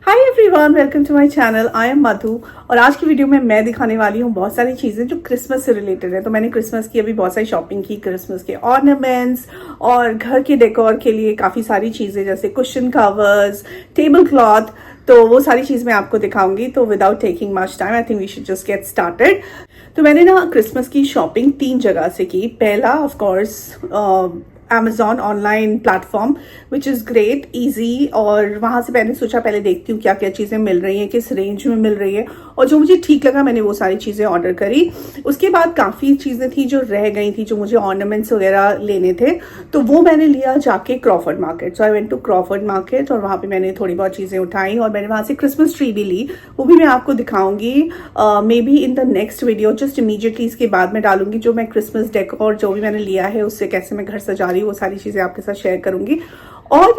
Hi everyone, welcome to my channel. I am Madhu और आज की वीडियो में मैं दिखाने वाली हूँ बहुत सारी चीज़ें जो क्रिसमस से रिलेटेड है। तो मैंने क्रिसमस की अभी बहुत सारी शॉपिंग की, क्रिसमस के ऑर्नामेंट्स और घर के डेकोर के लिए काफ़ी सारी चीज़ें जैसे कुशन कवर्स, टेबल क्लॉथ। तो वो सारी चीज़ मैं आपको दिखाऊंगी। तो without taking much time I think we should just get started. तो मैंने ना क्रिसमस की शॉपिंग 3 जगह से की। पहला of course Amazon online platform which is great easy, और वहाँ से मैंने सोचा पहले देखती हूँ क्या क्या चीज़ें मिल रही हैं, किस रेंज में मिल रही है, और जो मुझे ठीक लगा मैंने वो सारी चीज़ें ऑर्डर करी। उसके बाद काफ़ी चीज़ें थी जो रह गई थी, जो मुझे ऑर्नामेंट्स वगैरह लेने थे, तो वो मैंने लिया जाके Crawford market. So I went to Crawford market और वहाँ पे मैंने थोड़ी बहुत चीज़ें उठाई और मैंने वहाँ से क्रिसमस ट्री भी ली। वो भी मैं आपको दिखाऊंगी may be in the next video, just immediately इसके बाद में डालूंगी जो मैं क्रिसमस डेकोर जो भी मैंने लिया है उससे कैसे मैं घर सजा रही हूँ, वो सारी चीज़ें आपके साथ शेयर करूंगी। और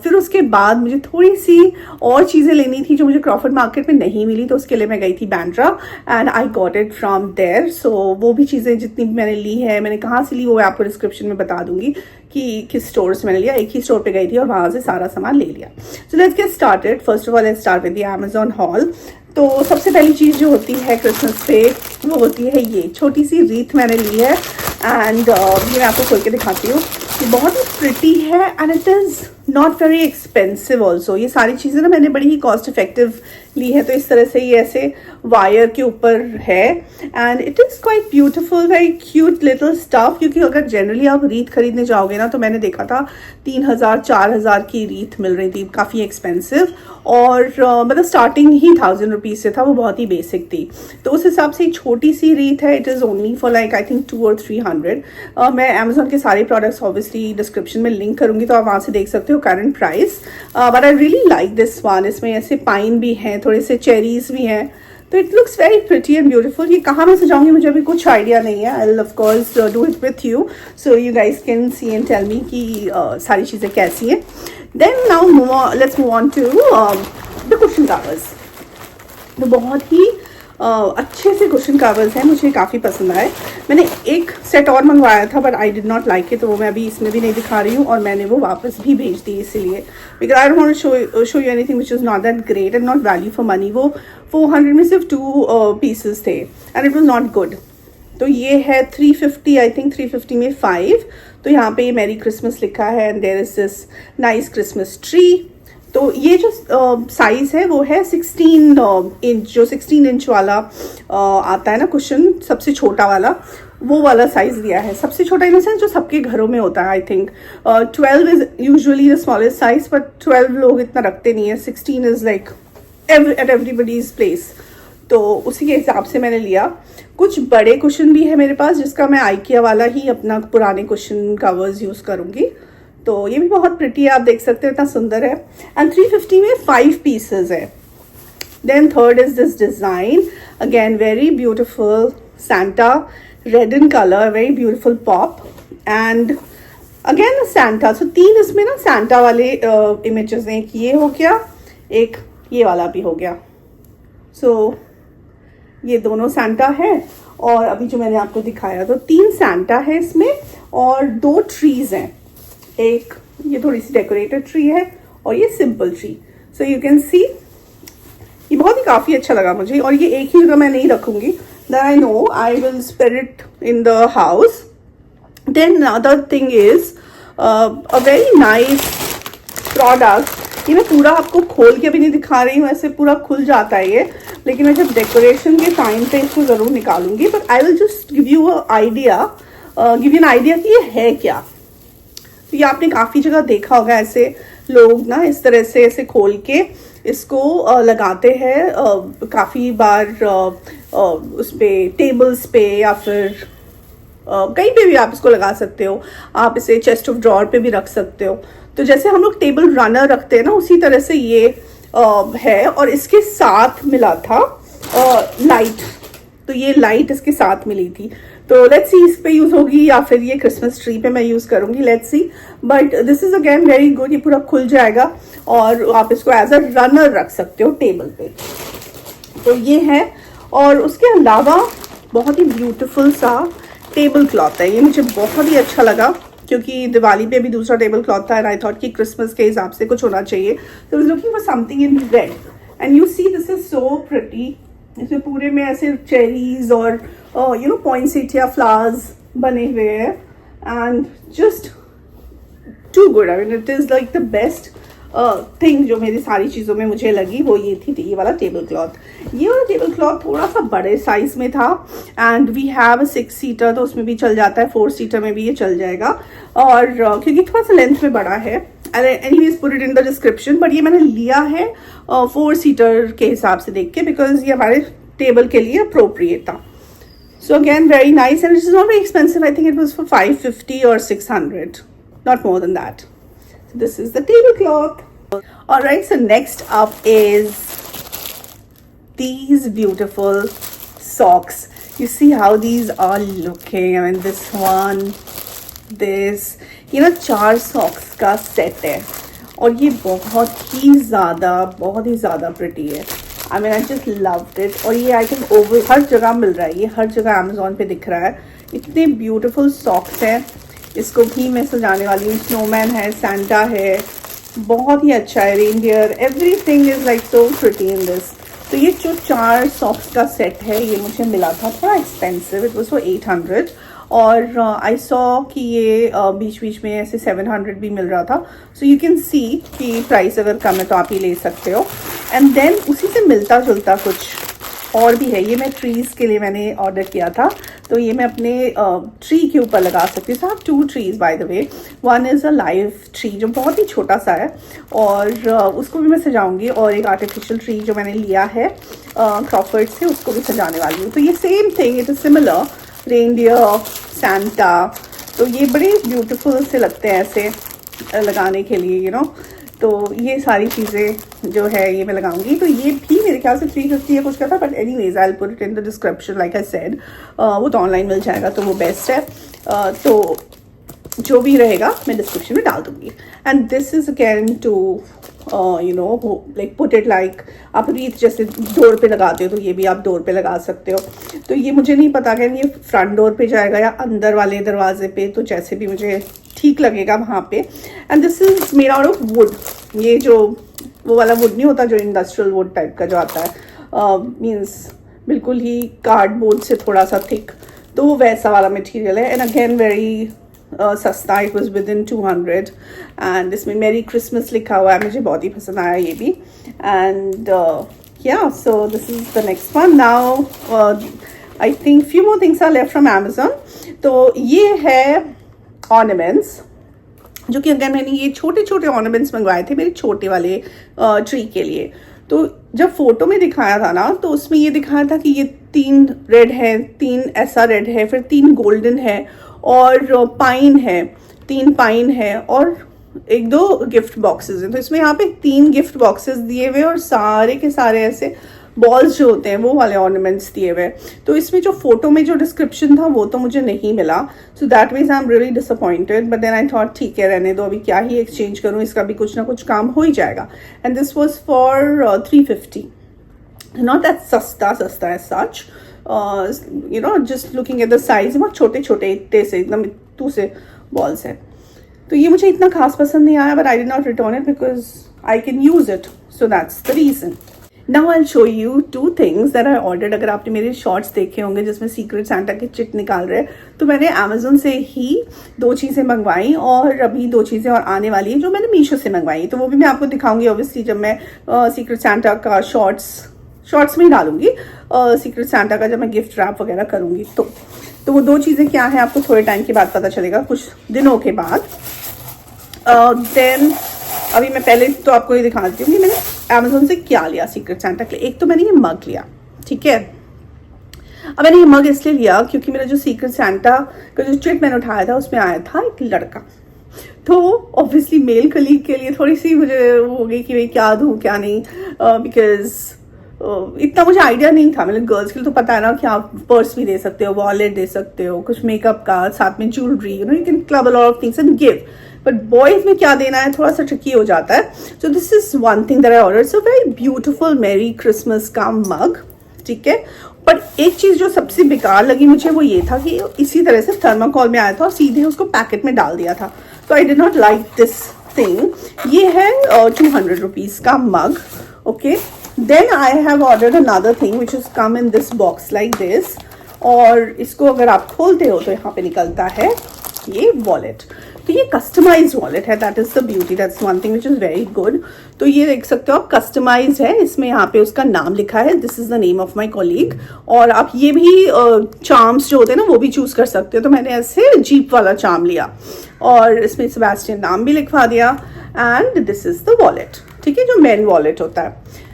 फिर उसके बाद मुझे थोड़ी सी और चीज़ें लेनी थी जो मुझे क्रॉफर्ड मार्केट में नहीं मिली, तो उसके लिए मैं गई थी Bandra and I got it from there. So वो भी चीज़ें जितनी भी मैंने ली है, मैंने कहाँ से ली वो मैं आपको डिस्क्रिप्शन में बता दूंगी कि किस स्टोर से मैंने लिया। एक ही स्टोर पे गई थी और वहाँ से सारा सामान ले लिया। So let's get started. First of all let's start with the Amazon hall. तो सबसे पहली चीज़ जो होती है क्रिसमस पे वो होती है ये छोटी सी रीथ मैंने ली है एंड ये मैं आपको खोल के दिखाती हूँ। ये बहुत ही प्रिटी है and it is not very expensive also. ये सारी चीज़ें ना मैंने बड़ी ही कॉस्ट इफेक्टिव ली है। तो इस तरह से ये ऐसे वायर के ऊपर है and it is quite beautiful, very cute little stuff. क्योंकि अगर जनरली आप रीथ खरीदने जाओगे ना तो मैंने देखा था 3000-4000 की रीथ मिल रही थी, काफ़ी एक्सपेंसिव। और मतलब स्टार्टिंग ही 1000 रुपीज़ से था, वो बहुत ही बेसिक थी। तो उस हिसाब से एक छोटी सी रीथ है। It is only for like I think 2 or 300। मैं अमेजोन के सारे प्रोडक्ट्स ऑब्वियसली डिस्क्रिप्शन में लिंक करूंगी, तो आप वहाँ से देख सकते हो current price. But I really like this one. इसमें ऐसे पाइन भी हैं, थोड़े से चेरीज भी हैं, तो it looks very pretty and beautiful. ये कहाँ मैं सजाऊंगी मुझे अभी कुछ आइडिया नहीं है। I will of course do it with you so you guys can see and tell me कि सारी चीज़ें कैसी हैं। Then now let's move on to the cushion covers. तो बहुत ही अच्छे से कुशन कवर्स हैं, मुझे काफ़ी पसंद आए। मैंने एक सेट और मंगवाया था but I did not like it, तो वो मैं अभी इसमें भी नहीं दिखा रही हूँ और मैंने वो वापस भी भेज दी इसीलिए, because I don't want to show you anything which is not that great and not value for money. वो 400 में सिर्फ 2 पीसेस थे and it was not good. तो ये है 350, आई थिंक 350 में 5। तो यहाँ पे ये मैरी क्रिसमस लिखा है and there is this nice Christmas tree. तो ये जो साइज़ है वो है 16 इंच, जो 16 इंच वाला आता है ना कुशन, सबसे छोटा वाला, वो वाला साइज़ दिया है। सबसे छोटा इन द सेंस जो सबके घरों में होता है। I think 12 is usually the smallest size, but 12 लोग इतना रखते नहीं है। 16 is like at everybody's place. तो उसी के हिसाब से मैंने लिया। कुछ बड़े कुशन भी है मेरे पास, जिसका मैं आइकिया वाला ही अपना पुराने कुशन कवर्स यूज़ करूँगी। तो ये भी बहुत प्रिटी है, आप देख सकते हो इतना सुंदर है। एंड 350 में 5 पीसेज है। Then third is this design, again very beautiful Santa, red in colour, very beautiful pop and again Santa. So 3 इसमें ना सैंटा वाले इमेजेस हैं। एक ये हो गया, एक ये वाला भी हो गया। सो ये दोनों सैंटा है और अभी जो मैंने आपको दिखाया, तो 3 सैंटा है इसमें और 2 ट्रीज हैं। एक ये थोड़ी सी डेकोरेटेड ट्री है और ये simple tree. So you can see ये बहुत ही काफ़ी अच्छा लगा मुझे। और ये एक ही जगह मैं नहीं रखूंगी, that I know I will spread it in the house. Then other thing is a very nice product. ये मैं पूरा आपको खोल के भी नहीं दिखा रही हूँ, ऐसे पूरा खुल जाता है ये, लेकिन मैं जब डेकोरेशन के टाइम पे इसको ज़रूर निकालूंगी। But I will just give you an idea कि ये है क्या। तो ये आपने काफ़ी जगह देखा होगा, ऐसे लोग ना इस तरह से ऐसे खोल के इसको लगाते हैं काफ़ी बार उस पर टेबल्स पे या फिर कहीं पे भी आप इसको लगा सकते हो। आप इसे चेस्ट ऑफ ड्रॉर पे भी रख सकते हो। तो जैसे हम लोग टेबल रनर रखते हैं ना, उसी तरह से ये है। और इसके साथ मिला था लाइट, तो ये लाइट इसके साथ मिली थी। तो लेट्स सी इस पे यूज होगी या फिर ये क्रिसमस ट्री पे मैं यूज करूंगी, let's see. But this is again very good. ये पूरा खुल जाएगा और आप इसको एज अ रनर रख सकते हो टेबल पे। तो ये है। और उसके अलावा बहुत ही ब्यूटीफुल सा टेबल क्लॉथ है। ये मुझे बहुत ही अच्छा लगा क्योंकि दिवाली पे भी दूसरा टेबल क्लॉथ था एंड आई थॉट कि क्रिसमस के हिसाब से कुछ होना चाहिए। तो I was looking for something in red. And you see this is so pretty. इसमें पूरे में ऐसे चेरीज और पॉइंसेटिया फ्लावर्स बने हुए हैं and just too good. I mean it is like the best thing जो मेरी सारी चीज़ों में मुझे लगी वो ये थी ये वाला टेबल क्लॉथ। ये वाला टेबल क्लॉथ थोड़ा सा बड़े साइज में था एंड वी हैव 6 सीटर, तो उसमें भी चल जाता है, 4 सीटर में भी ये चल जाएगा। और क्योंकि थोड़ा सा लेंथ में बड़ा है, anyways put it in the description, but ये मैंने लिया है 4 सीटर के हिसाब से देख के, बिकॉज ये हमारे टेबल के लिए अप्रोप्रिएट था। So again, very nice, and it is not very expensive. I think it was for 550 or 600, not more than that. So this is the tablecloth. All right, so next up is these beautiful socks. You see how these are looking. I mean, this one, this, 4 socks का set है और ये बहुत ही ज़्यादा pretty है। I mean, I just loved it. और ये I think over हर जगह मिल रहा है, ये हर जगह Amazon पे दिख रहा है। इतने beautiful socks हैं। इसको भी मैं सजाने वाली हूँ। स्नोमैन है, सैंटा है, बहुत ही अच्छा है, reindeer, everything is like so pretty in this. तो ये जो 4 सॉक्स का सेट है ये मुझे मिला था थोड़ा एक्सपेंसिव, इट वाज फॉर 800 और आई सॉ कि ये बीच बीच में ऐसे 700 भी मिल रहा था। सो यू कैन सी कि प्राइस अगर कम है तो आप ही ले सकते हो। एंड देन उसी से मिलता जुलता कुछ और भी है। ये मैं ट्रीज़ के लिए मैंने ऑर्डर किया था, तो ये मैं अपने ट्री के ऊपर लगा सकती हूँ। 2 trees by the way, one is a live tree जो बहुत ही छोटा सा है और उसको भी मैं सजाऊंगी, और एक आर्टिफिशियल ट्री जो मैंने लिया है क्रॉफर्ड से उसको भी सजाने वाली हूँ। तो ये same thing, it is similar, reindeer, Santa, तो ये बड़े ब्यूटीफुल से लगते हैं ऐसे लगाने के लिए तो ये सारी चीज़ें जो है ये मैं लगाऊंगी। तो ये भी मेरे ख्याल से 350 या कुछ का था, but anyways I will put it in the description like I said. वो तो ऑनलाइन मिल जाएगा तो वो बेस्ट है। तो जो भी रहेगा मैं डिस्क्रिप्शन में डाल दूंगी। And this is again to like put it like आप रीत जैसे डोर पे लगाते हो तो ये भी आप डोर पे लगा सकते हो। तो ये मुझे नहीं पता कि ये फ्रंट डोर पे जाएगा या अंदर वाले दरवाजे पे, तो जैसे भी मुझे ठीक लगेगा वहाँ पे। And this is made out of would. ये जो वो वाला वुड नहीं होता जो इंडस्ट्रियल वुड टाइप का जो आता है, मीन्स बिल्कुल ही कार्डबोर्ड से थोड़ा सा थिक, तो वो वैसा वाला मटेरियल है। एंड अगेन वेरी सस्ता, it was with in 200 and इसमें मेरी क्रिसमस लिखा हुआ है, मुझे बहुत ही पसंद आया ये भी। And yeah, so this is the next one now. I think few more things are left from Amazon. तो ये है ornaments, जो कि अगर मैंने ये छोटे छोटे ऑर्नामेंट्स मंगवाए थे मेरे छोटे वाले ट्री के लिए। तो जब फोटो में दिखाया था ना तो उसमें ये दिखाया था कि ये 3 रेड है, 3 ऐसा रेड है, फिर 3 गोल्डन है और पाइन है, 3 पाइन है और 1-2 गिफ्ट बॉक्सेस हैं। तो इसमें यहाँ पे 3 गिफ्ट बॉक्सेस दिए हुए और सारे के सारे ऐसे बॉल्स जो होते हैं वो वाले ऑर्नामेंट्स दिए हुए। तो इसमें जो फोटो में जो डिस्क्रिप्शन था वो तो मुझे नहीं मिला, so that means I am really disappointed. But then I thought ठीक है रहने दो, अभी क्या ही एक्सचेंज करूँ, इसका भी कुछ ना कुछ काम हो ही जाएगा। And this was for 350, not that सस्ता as such, just looking at the size, बहुत छोटे छोटे इतने से एकदम इतू से बॉल्स है। तो ये मुझे इतना खास पसंद नहीं आया, but I did not return it because I can use it, so that's the reason. Now I will show you 2 things that I ordered। अगर आपने मेरे शॉर्ट्स देखे होंगे जिसमें सीक्रेट सैंटा की चिट निकाल रहे हैं, तो मैंने अमेजोन से ही 2 चीज़ें मंगवाई और अभी 2 चीज़ें और आने वाली हैं जो मैंने मीशो से मंगवाई। तो वो भी मैं आपको दिखाऊंगी ऑब्वियसली जब मैं सीक्रेट सैंटा का शॉर्ट्स में ही डालूंगी, सीक्रेट सैंटा का जब मैं गिफ्ट रैप वगैरह करूंगी। तो वो 2 चीज़ें क्या है आपको थोड़े टाइम के बाद पता चलेगा, कुछ दिनों के बाद। देन अभी मैं पहले तो आपको ये दिखा देती हूँ कि मैंने अमेजोन से क्या लिया सीक्रेट सैंटा के लिए। एक तो मैंने ये मग लिया, ठीक है। अब मैंने ये मग इसलिए लिया क्योंकि मेरा जो सीक्रेट सैंटा का जो चिट मैंने उठाया था उसमें आया था एक लड़का, तो ऑब्वियसली मेल कलीग के लिए थोड़ी सी मुझे हो गई कि भाई क्या दूँ क्या नहीं, बिकॉज इतना मुझे आइडिया नहीं था। मतलब गर्ल्स के लिए तो पता है ना कि आप पर्स भी दे सकते हो, वॉलेट दे सकते हो, कुछ मेकअप का, साथ में jewellery, you can club a lot of things and give. But boys में क्या देना है थोड़ा सा ट्रिकी हो जाता है। So this is one thing that I order, so very beautiful मेरी क्रिसमस का मग, ठीक है। बट एक चीज जो सबसे बेकार लगी मुझे वो ये था कि इसी तरह से थर्माकोल में आया था और सीधे उसको पैकेट में डाल दिया था, तो I did not like this thing. ये है 200 रुपीज का mug, okay. Then I have ordered another thing which is come in this box like this, और इसको अगर आप खोलते हो तो यहाँ पे निकलता है ये वॉलेट। तो ये कस्टमाइज वॉलेट है, that is the beauty, that's one thing which is very good. तो ये देख सकते हो आप, कस्टमाइज है, इसमें यहाँ पे उसका नाम लिखा है, this is the name of my colleague. और आप ये भी चार्म्स जो होते हैं ना वो भी चूज कर सकते हो। तो मैंने ऐसे जीप वाला चार्म लिया और इसमें सेबेस्टियन नाम भी लिखवा दिया, and this is the wallet, ठीक है, जो मेन वॉलेट होता है।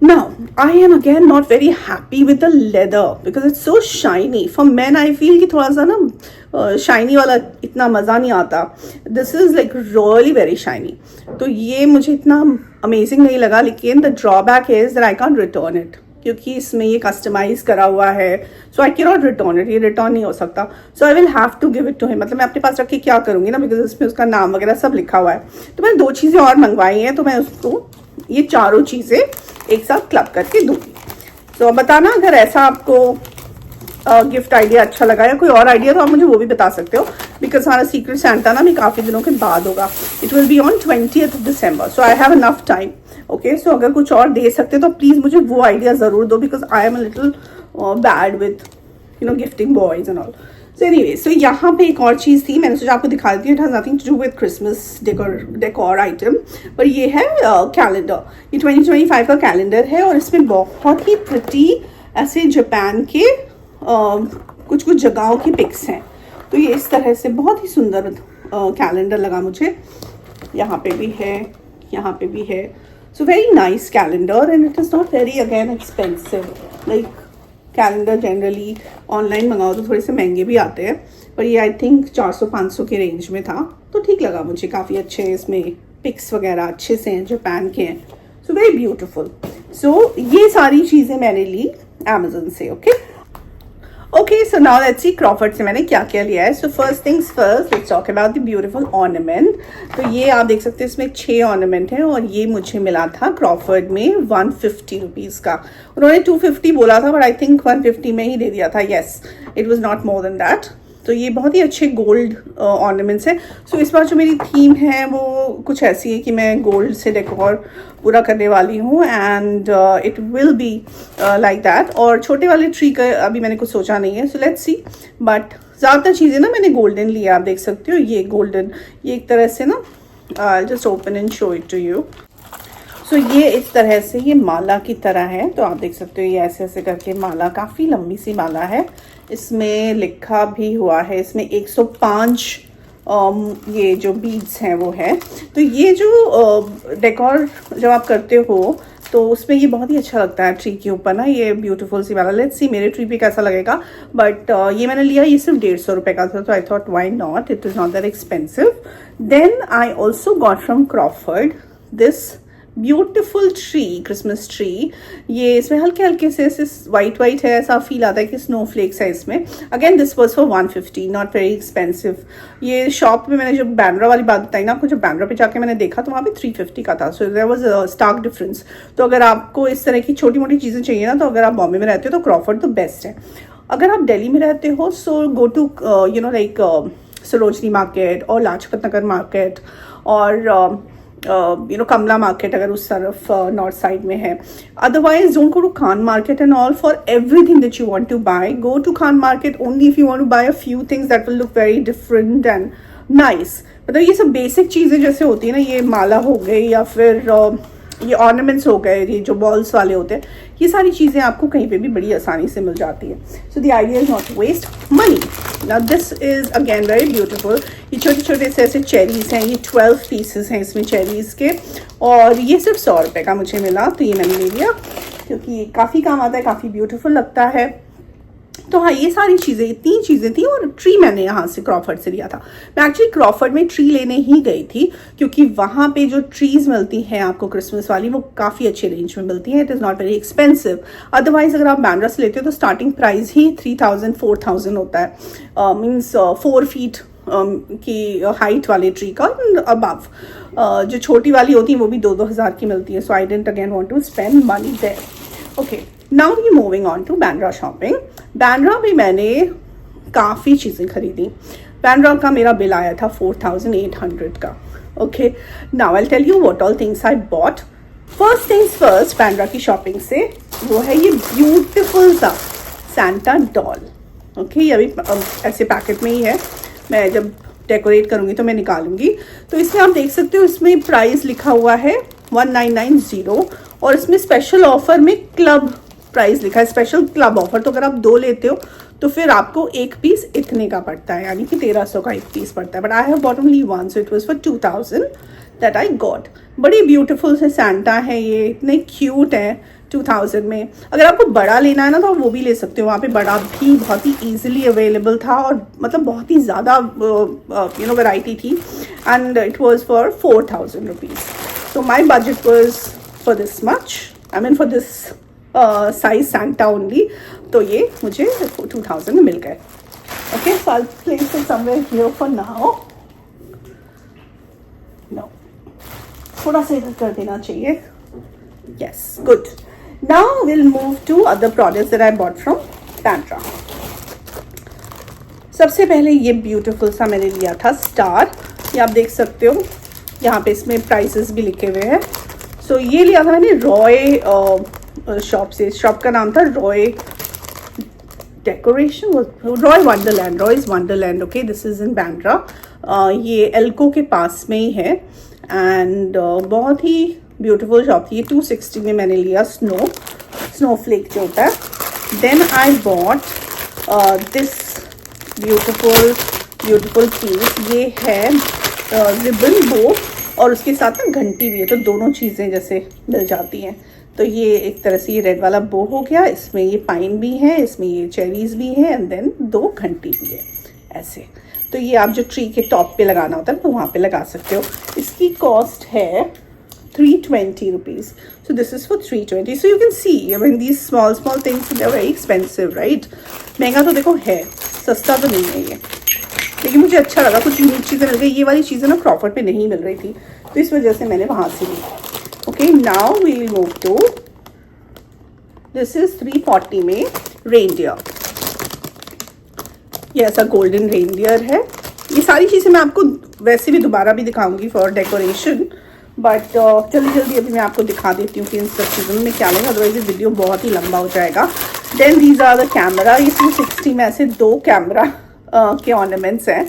Now, I am again not very happy with the leather because it's so shiny. For men, I feel कि थोड़ा सा ना shiny वाला इतना मज़ा नहीं आता. This is like really very shiny. तो ये मुझे इतना amazing नहीं लगा, लेकिन the drawback is that I can't return it. क्योंकि इसमें ये कस्टमाइज करा हुआ है, so I can not return it, ये रिटर्न नहीं हो सकता। So I will have to give it to him. मतलब मैं अपने पास रख के क्या करूँगी ना, बिकॉज इसमें उसका नाम वगैरह सब लिखा हुआ है। तो मैंने 2 चीज़ें और मंगवाई हैं, तो मैं उसको ये चारों चीज़ें एक साथ क्लब करके दूंगी। तो बताना अगर ऐसा आपको गिफ्ट आइडिया अच्छा लगा या कोई और आइडिया, तो आप मुझे वो भी बता सकते हो, बिकॉज हमारा सीक्रेट सैंटा ना भी काफ़ी दिनों के बाद होगा। It will be on 20th December, so I have enough time. Okay, so अगर कुछ और दे सकते तो प्लीज़ मुझे वो आइडिया ज़रूर दो, because I am a little bad with gifting boys and all. So anyway, so यहाँ पे एक और चीज़ थी, मैंने सोचा आपको दिखा देती हूँ। It has nothing to do with Christmas decor item, पर ये है कैलेंडर। ये 2025 का कैलेंडर है, और इसमें बहुत ही प्रिटी ऐसे जापान के कुछ कुछ जगहों की पिक्स हैं। तो ये इस तरह से बहुत ही सुंदर कैलेंडर लगा मुझे। यहाँ पे भी है, यहाँ पे भी है। So very nice calendar, and it is not very again expensive. Like calendar generally online मंगाओ तो थोड़े से महंगे भी आते हैं, पर ये आई थिंक 400-500 के रेंज में था, तो ठीक लगा मुझे। काफ़ी अच्छे इसमें पिक्स वगैरह अच्छे से हैं, जापान के हैं। So very beautiful. सो ये सारी चीज़ें मैंने ली अमेजोन से। Okay, so now let's see Crawford से मैंने क्या क्या लिया है। So first things first, let's talk about the beautiful ornament. तो ये आप देख सकते हैं, इसमें 6 ऑर्नामेंट है, और ये मुझे मिला था क्रॉफर्ड में 150 रुपीज़ का। उन्होंने 250 बोला था, बट आई थिंक 150 में ही दे दिया था। Yes, it was not more than that. तो ये बहुत ही अच्छे गोल्ड ऑर्नामेंट्स हैं। सो इस बार जो मेरी थीम है वो कुछ ऐसी है कि मैं गोल्ड से डेकोर पूरा करने वाली हूँ, and it will be like that. और छोटे वाले ट्री का अभी मैंने कुछ सोचा नहीं है, सो लेट्स सी। बट ज़्यादातर चीज़ें ना मैंने गोल्डन लिया, आप देख सकते हो। ये गोल्डन, ये एक तरह से ना just open and show it to you. So ये इस तरह से ये माला की तरह है, तो आप देख सकते हो ये ऐसे ऐसे करके माला, काफ़ी लंबी सी माला है। इसमें लिखा भी हुआ है, इसमें 105 ये जो बीड्स हैं वो है। तो ये जो डेकोर जब आप करते हो तो उसमें ये बहुत ही अच्छा लगता है ट्री के ऊपर ना, ये ब्यूटीफुल सी वाला। लेट्स सी मेरे ट्री पे कैसा लगेगा। बट ये मैंने लिया, ये सिर्फ 150 रुपये का था, तो I thought why not, it is not that expensive. Then I also got from Crawford this beautiful tree, Christmas tree. ये इसमें हल्के हल्के से वाइट है, ऐसा फील आता है कि स्नोफ्लेक्स है इसमें। Again this was for 150, not very expensive. ये शॉप में मैंने जब बैंड्रा वाली बात बताई ना आपको, जब बैंड्रा पे जाके मैंने देखा तो वहाँ पे 350 का था। So there was a stark difference. तो अगर आपको इस तरह की छोटी मोटी चीज़ें चाहिए ना, तो अगर आप बॉम्बे में रहते हो तो क्रॉफर्ड तो बेस्ट है। अगर आप दिल्ली में रहते हो, so go to like Sarojini market और लाजपत नगर मार्केट, और कमला मार्केट अगर उस तरफ नॉर्थ साइड में है। Otherwise don't go to Khan Market and all for everything that you want to buy. Go to Khan Market only if you want to buy a few things that will look very different and nice. मतलब ये सब basic चीज़ें जैसे होती है ना, ये माला हो गई या फिर ये ऑर्नामेंट्स हो गए, ये जो बॉल्स वाले होते हैं, ये सारी चीज़ें आपको कहीं पे भी बड़ी आसानी से मिल जाती है। So the idea is not waste money. Now this is again very beautiful. ये छोटे छोटे से ऐसे चेरीज हैं, ये 12 पीसेस हैं इसमें चेरीज के, और ये सिर्फ 100 रुपये का मुझे मिला, तो ये मैंने ले लिया क्योंकि ये काफ़ी काम आता है, काफ़ी ब्यूटीफुल लगता है। तो हाँ, ये सारी चीज़ें, ये 3 चीज़ें थी, और ट्री मैंने यहाँ से क्रॉफर्ड से लिया था। मैं एक्चुअली क्रॉफर्ड में ट्री लेने ही गई थी, क्योंकि वहाँ पे जो ट्रीज मिलती हैं आपको क्रिसमस वाली, वो काफ़ी अच्छे रेंज में मिलती हैं। It is not very expensive. Otherwise अगर आप बैंड्रा से लेते हो तो स्टार्टिंग प्राइस ही 3000-4000 होता है, मीन्स 4 फीट की हाइट वाले ट्री का अबव। जो छोटी वाली होती है वो भी 2-2 हज़ार की मिलती है। So I didn't again want to spend money there. Okay, now we moving on to Bandra shopping. Bandra में मैंने काफ़ी चीज़ें खरीदी। बैंड्रा का मेरा बिल आया था 4800 का। Okay, now I tell you what all things I bought. First things first, Bandra की शॉपिंग से वो है ये ब्यूटीफुल सा सैंटा डॉल। ओके, ये अभी ऐसे पैकेट में ही है, मैं जब डेकोरेट करूंगी तो मैं निकालूंगी। तो इसमें आप देख सकते हो, इसमें प्राइस लिखा हुआ है 1990 और इसमें स्पेशल ऑफर में क्लब प्राइस लिखा है, स्पेशल क्लब ऑफर। तो अगर आप 2 लेते हो तो फिर आपको एक पीस इतने का पड़ता है, यानी कि 1300 का एक पीस पड़ता है। But I have bought only 1, so it was for 2000 that I got. बड़ी ब्यूटीफुल से सैंटा है ये, इतने क्यूट है 2000 में। अगर आपको बड़ा लेना है ना तो आप वो भी ले सकते हो, वहाँ पे बड़ा भी बहुत ही ईजिली अवेलेबल था और मतलब बहुत ही ज़्यादा वैरायटी थी। And it was for 4000 rupees. So my budget was for this much, I mean for this size Santa only. तो ये मुझे 2000 में मिल गए। Okay, so I place it somewhere here for now. No, थोड़ा सा इधर कर देना चाहिए। Yes, good. Now we'll move to other products that I bought from Bandra. सबसे पहले ये ब्यूटीफुल सा मैंने लिया था स्टार, ये आप देख सकते हो, यहाँ पे इसमें प्राइसेस भी लिखे हुए हैं। सो ये लिया था मैंने रॉय शॉप से, शॉप का नाम था Roy decoration, Roy wonderland, Roy's wonderland. Okay, this is in Bandra, ये एल्को के पास में ही है। एंड बहुत ही ब्यूटीफुल शॉप थी। ये 260 में मैंने लिया स्नोफ्लेक जो होता है। Then I bought this beautiful piece, ये है रिबन बो और उसके साथ ना घंटी भी है, तो दोनों चीज़ें जैसे मिल जाती हैं। तो ये एक तरह से ये रेड वाला बो हो गया, इसमें ये पाइन भी है, इसमें ये चेरीज भी है, एंड देन 2 घंटी भी है ऐसे। तो ये आप जो ट्री के टॉप पे लगाना होता है तो वहाँ पे लगा सकते हो। इसकी कॉस्ट है 320 rupees. So this is for 320. So you can see, I mean, these small things, they are very expensive, right? महंगा तो देखो है, सस्ता तो नहीं है ये, लेकिन मुझे अच्छा लगा, कुछ यूनिक चीज़ें मिल गई। ये वाली चीज़ें ना क्रॉफर्ड पे नहीं मिल रही थी, तो इस वजह से मैंने वहाँ से ली। Okay, now we will move to, this is 340 में रेनडियर। ये ऐसा गोल्डन रेनडियर है। ये सारी चीज़ें मैं आपको वैसे भी दोबारा भी दिखाऊंगी फॉर डेकोरेशन, बट जल्दी अभी मैं आपको दिखा देती हूँ कि इन सब चीज़ों में क्या लेंगे, अदरवाइज ये वीडियो बहुत ही लंबा हो जाएगा। Then these are the camera, ये 260 में ऐसे 2 कैमरा के ऑर्नामेंट्स हैं,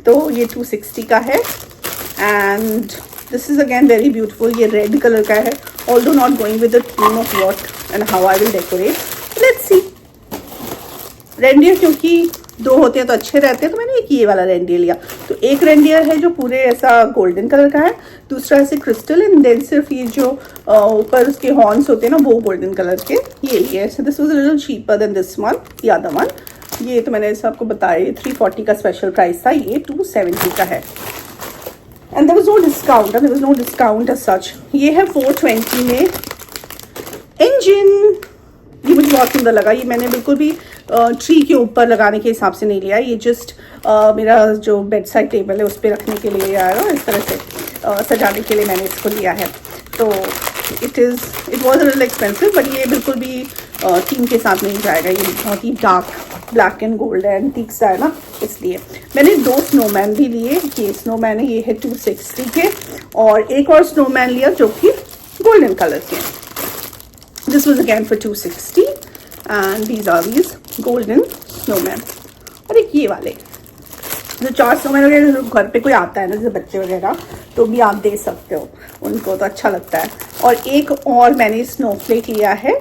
तो ये 260 का है। And this is again very beautiful, ये रेड कलर का है, although not going with the theme of what and how I will decorate. Let's see. Reindeer क्योंकि 2 होते हैं तो अच्छे रहते हैं, तो मैंने एक ये वाला रेंडियर लिया। तो एक रेंडियर है जो पूरे ऐसा गोल्डन कलर का है, दूसरा ऐसे क्रिस्टल, एंड देन सिर्फ ये जो ऊपर उसके हॉर्न्स होते हैं ना वो गोल्डन कलर के, ये है। So this was a little cheaper than this one, the other one. ये तो मैंने ऐसे आपको बताया 340 का स्पेशल प्राइस था, ये 270 का है। And there was no discount as such. ये है 420 में इंजन। ये मुझे बहुत सुंदर लगा, ये मैंने बिल्कुल भी ट्री के ऊपर लगाने के हिसाब से नहीं लिया, ये जस्ट मेरा जो बेड साइड टेबल है उस पर रखने के लिए आया, इस तरह से सजाने के लिए मैंने इसको लिया है। तो it was a little expensive, but ये बिल्कुल भी थीम के साथ नहीं जाएगा, ये बहुत ही dark black and gold antique सा है ना, इसलिए। मैंने 2 स्नोमैन भी लिए, ये स्नोमैन है, ये है 260 के, और एक और स्नोमैन लिया जो कि गोल्डन कलर के। This was again for 260 and these are these golden snowmen। और एक ये वाले जो 4 snowmen वगैरह घर पे कोई आता है ना, जैसे बच्चे वगैरह, तो भी आप दे सकते हो, उनको तो अच्छा लगता है। और एक और मैंने स्नोफ्लेक लिया है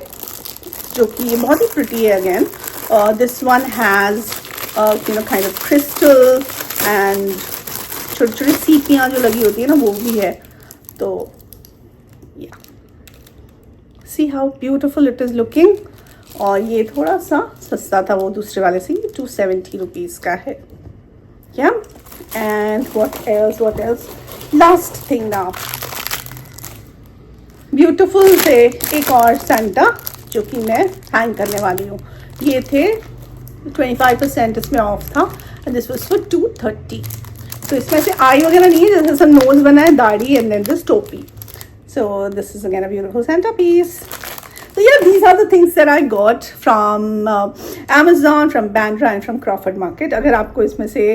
जो कि ये बहुत ही प्रिटी है again. This one has kind of crystal and छोटी छोटी सीपियाँ जो लगी होती है ना वो भी है। तो या see how beautiful it is looking. और ये थोड़ा सा सस्ता था वो दूसरे वाले से, ये 270 रुपीज़ का है। या and what else last thing now, beautiful से एक और सैंटा जो कि मैं हैंग करने वाली हूँ। ये थे 25% इसमें ऑफ था एंड दिस वाज फॉर 230। तो इसमें से आई वगैरह नहीं है, जैसे नोज बना है, दाढ़ी एंड देन दिस टोपी। So this is again a beautiful Santa piece. So yeah, these are the things that I got from Amazon, from Bandra and from Crawford Market. अगर आपको इसमें से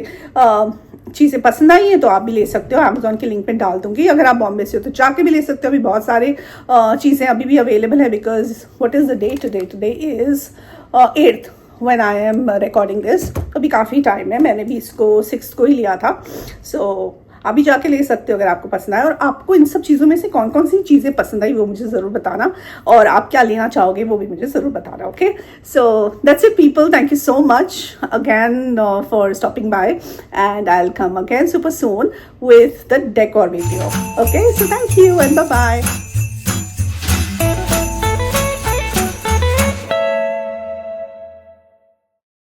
चीज़ें पसंद आई हैं तो आप भी ले सकते हो, अमेजोन के लिंक पे डाल दूंगी। अगर आप बॉम्बे से हो तो जाके भी ले सकते हो, अभी बहुत सारे चीज़ें अभी भी अवेलेबल है, because what is the day today is 8th when I am recording this. अभी काफ़ी टाइम है, मैंने भी इसको 6th को ही लिया था। सो अभी जाके ले सकते हो अगर आपको पसंद आए। और आपको इन सब चीज़ों में से कौन कौन सी चीज़ें पसंद आई वो मुझे ज़रूर बताना, और आप क्या लेना चाहोगे वो भी मुझे ज़रूर बताना। Okay, so that's it people, thank you so much again for stopping by, and I will come again super soon with the decor video. Okay, so thank you and bye bye.